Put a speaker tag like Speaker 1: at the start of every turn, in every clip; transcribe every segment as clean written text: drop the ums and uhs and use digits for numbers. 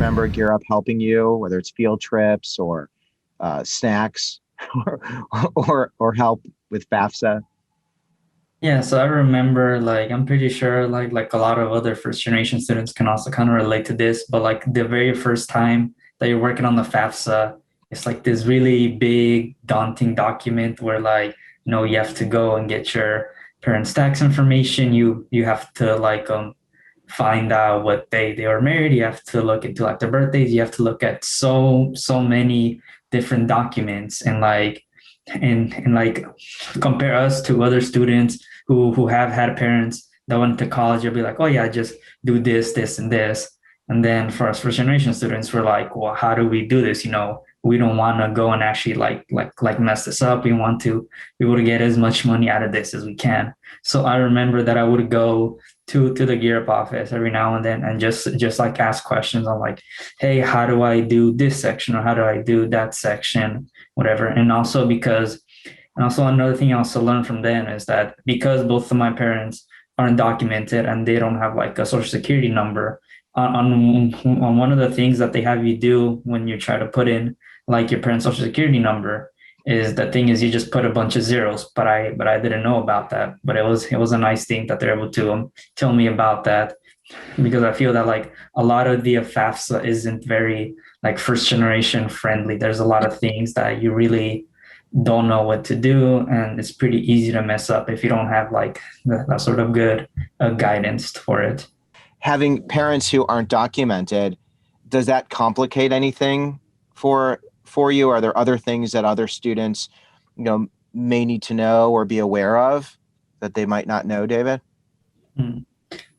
Speaker 1: remember Gear Up helping you, whether it's field trips or snacks or, or help with FAFSA?
Speaker 2: Yeah, so I remember like I'm pretty sure like a lot of other first generation students can also kind of relate to this, but like the very first time that you're working on the FAFSA, it's like this really big daunting document where like you have to go and get your parents' tax information. You have to like find out what day they were married. You have to look into like their birthdays. You have to look at so many different documents and like compare us to other students who have had parents that went to college. You'll be like, oh yeah, just do this, this, and this. And then for us first generation students, we're like, well, how do we do this? We don't want to go and actually like mess this up. We want to be able to get as much money out of this as we can. So I remember that I would go to the gear up office every now and then and just like ask questions on like, hey, how do I do this section or how do I do that section, whatever. And also another thing I also learned from them is that because both of my parents aren't documented and they don't have like a social security number, on one of the things that they have you do when you try to put in like your parents' social security number is the thing is you just put a bunch of zeros. But I didn't know about that. But it was a nice thing that they're able to tell me about that because I feel that like a lot of the FAFSA isn't very like first generation friendly. There's a lot of things that you really don't know what to do, and it's pretty easy to mess up if you don't have like that sort of good guidance for it.
Speaker 1: Having parents who aren't documented, does that complicate anything for you? Are there other things that other students, may need to know or be aware of that they might not know, David?
Speaker 2: Hmm.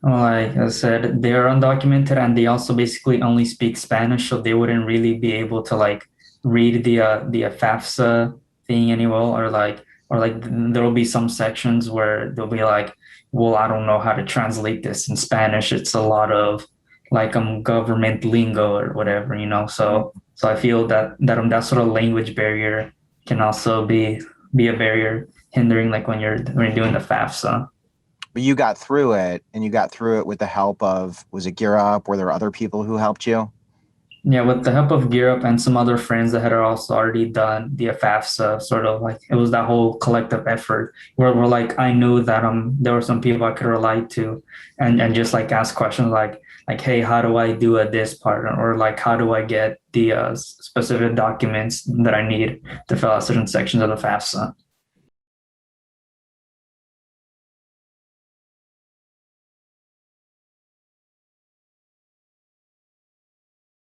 Speaker 2: Well, like I said, they're undocumented and they also basically only speak Spanish, so they wouldn't really be able to like read the FAFSA thing anyway, or like there'll be some sections where they'll be like, well, I don't know how to translate this in Spanish. It's a lot of like government lingo or whatever. So I feel that sort of language barrier can also be a barrier hindering like when you're doing the FAFSA.
Speaker 1: But you got through it, and you got through it with the help of, was it Gear Up? Were there other people who helped you?
Speaker 2: Yeah, with the help of Gear Up and some other friends that had also already done the FAFSA, sort of like it was that whole collective effort where we're like, I knew that there were some people I could relate to and just like ask questions like, hey, how do I do this part? Or like, how do I get the specific documents that I need to fill out certain sections of the FAFSA?